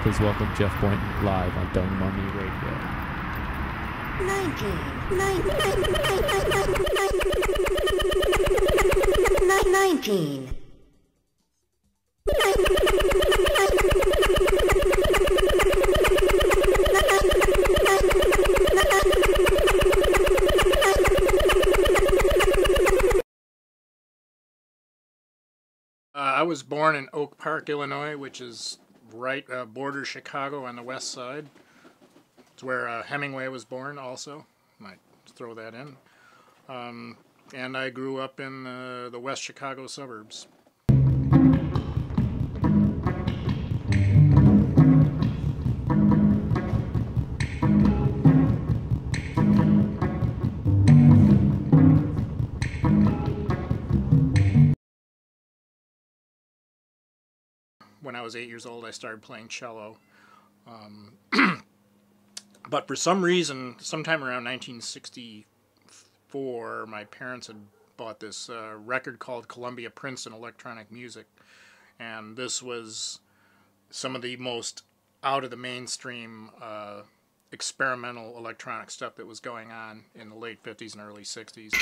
Please welcome Jeff Boynton live on WMUR Radio. 19. I was born in Oak Park, Illinois, which is right borders Chicago on the west side. It's where Hemingway was born also. Might throw that in. And I grew up in the West Chicago suburbs. When I was 8 years old, I started playing cello. But for some reason, sometime around 1964, my parents had bought this record called Columbia Princeton Electronic Music. And this was some of the most out of the mainstream experimental electronic stuff that was going on in the late 50s and early 60s.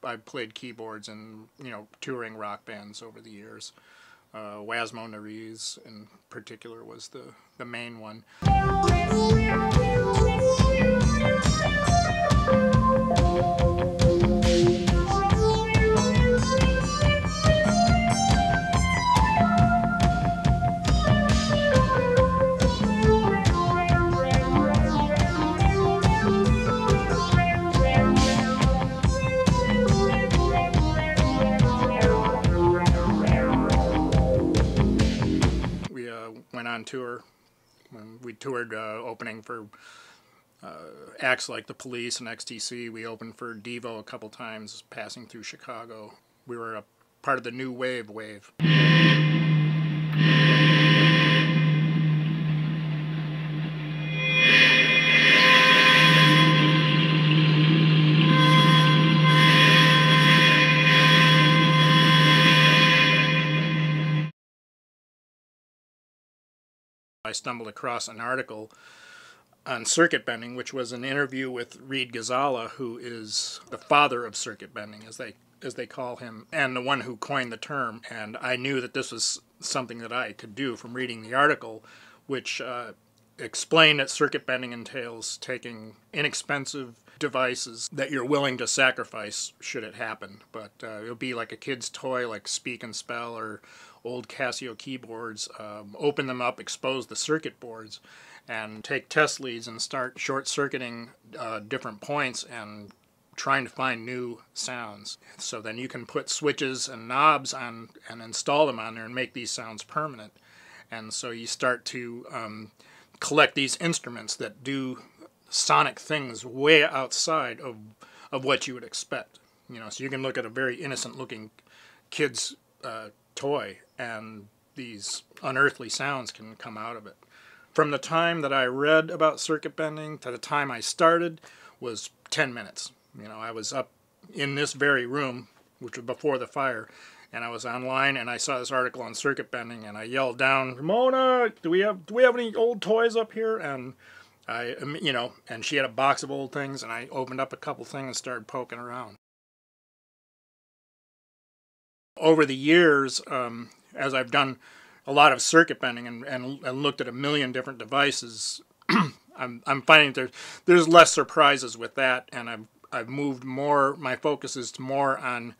I played keyboards in, touring rock bands over the years. Wasmo Nariz in particular was the main one. Went on tour. When we toured opening for acts like The Police and XTC. We opened for Devo a couple times, passing through Chicago. We were a part of the new wave. I stumbled across an article on circuit bending, which was an interview with Reed Ghazala, who is the father of circuit bending, as they call him, and the one who coined the term. And I knew that this was something that I could do from reading the article, which explained that circuit bending entails taking inexpensive devices that you're willing to sacrifice should it happen. But it'll be like a kid's toy, like Speak and Spell or old Casio keyboards. Open them up, expose the circuit boards, and take test leads and start short-circuiting different points and trying to find new sounds. So then you can put switches and knobs on and install them on there and make these sounds permanent. And so you start to collect these instruments that do sonic things way outside of what you would expect. So you can look at a very innocent-looking kid's toy, and these unearthly sounds can come out of it. From the time that I read about circuit bending to the time I started was 10 minutes. I was up in this very room, which was before the fire, and I was online, and I saw this article on circuit bending, and I yelled down, "Ramona, do we have any old toys up here?" And and she had a box of old things, and I opened up a couple things and started poking around. Over the years, as I've done a lot of circuit bending and looked at a million different devices, I'm finding there's less surprises with that, and I've moved more. My focus is more on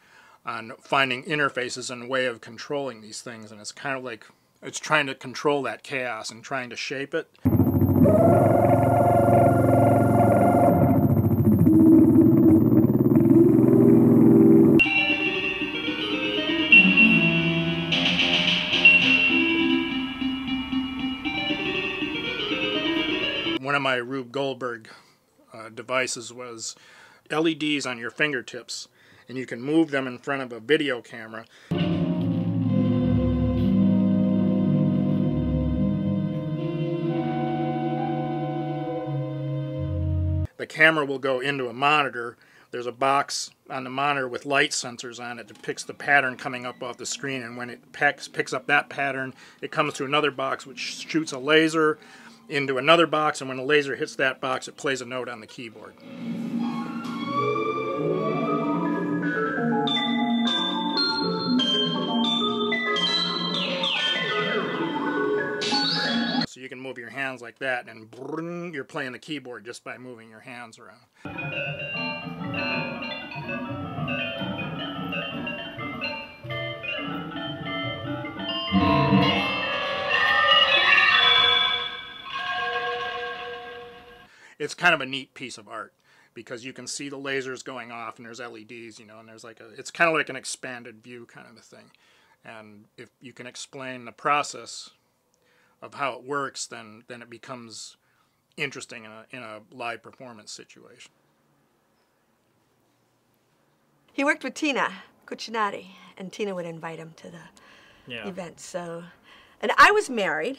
finding interfaces and a way of controlling these things, and it's kind of like it's trying to control that chaos and trying to shape it. One of my Rube Goldberg devices was LEDs on your fingertips, and you can move them in front of a video camera. the camera will go into a monitor. There's a box on the monitor with light sensors on it that picks the pattern coming up off the screen, and when it picks up that pattern, it comes to another box which shoots a laser into another box, and when the laser hits that box, it plays a note on the keyboard. So you can move your hands like that, and brrrr, you're playing the keyboard just by moving your hands around. It's kind of a neat piece of art because you can see the lasers going off, and there's LEDs, you know, and there's like it's kind of like an expanded view kind of a thing. And if you can explain the process of how it works, then it becomes interesting in a live performance situation. He worked with Tina Cuccinati, and Tina would invite him to the events. So, and I was married,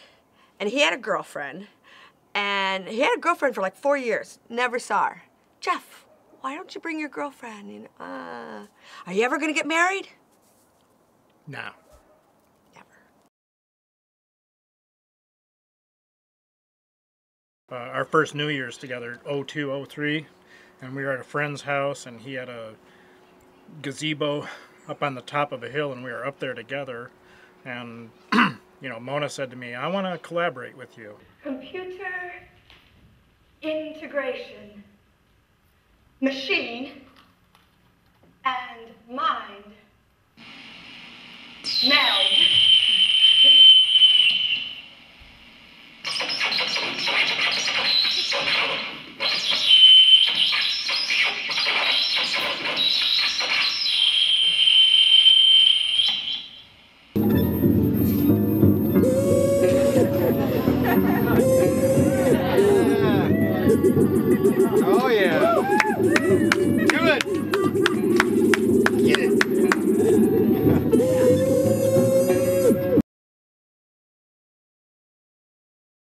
and he had a girlfriend, and he had a girlfriend for like 4 years. Never saw her. Jeff, why don't you bring your girlfriend? You know, are you ever gonna get married? No. Our first New Year's together, 02, 03, and we were at a friend's house, and he had a gazebo up on the top of a hill, and we were up there together, and you know, Mona said to me, "I want to collaborate with you." Computer integration, machine and mind meld. Oh yeah. Do it. Get it.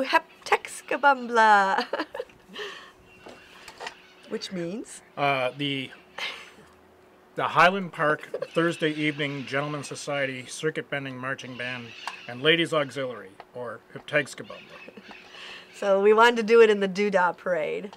Heptexcabambla. Which means? The Highland Park Thursday Evening Gentlemen's Society Circuit Bending Marching Band and Ladies Auxiliary, or Heptexcabambla. So we wanted to do it in the Doodah Parade.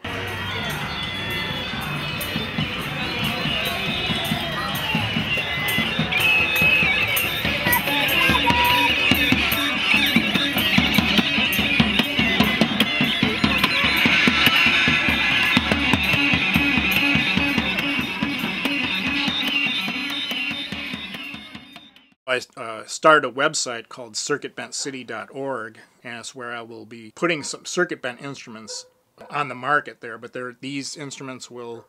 I started a website called circuitbentcity.org, and it's where I will be putting some circuit bent instruments on the market there. But these instruments will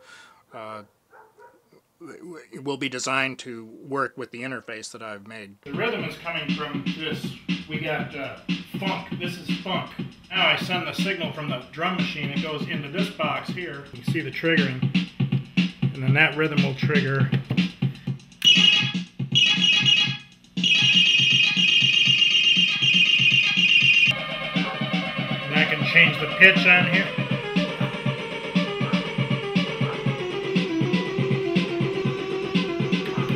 be designed to work with the interface that I've made. The rhythm is coming from this. We got funk. This is funk. Now I send the signal from the drum machine. It goes into this box here. You can see the triggering, and then that rhythm will trigger. Change the pitch on here.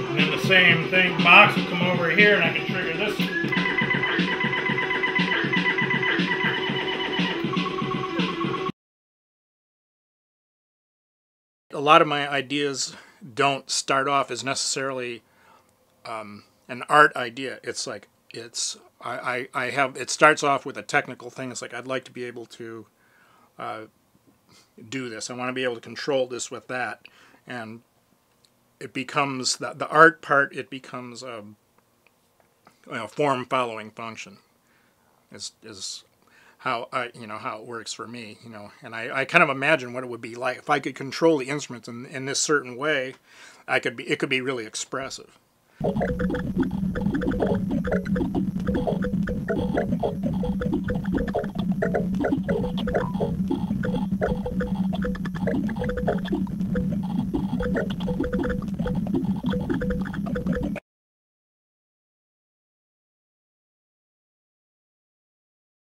And then the same thing, box will come over here and I can trigger this. A lot of my ideas don't start off as necessarily an art idea. It's like, it starts off with a technical thing. It's like, I'd like to be able to do this. I want to be able to control this with that. And it becomes, the art part, it becomes a form following function is how how it works for me, and I kind of imagine what it would be like if I could control the instruments in this certain way. It could be really expressive.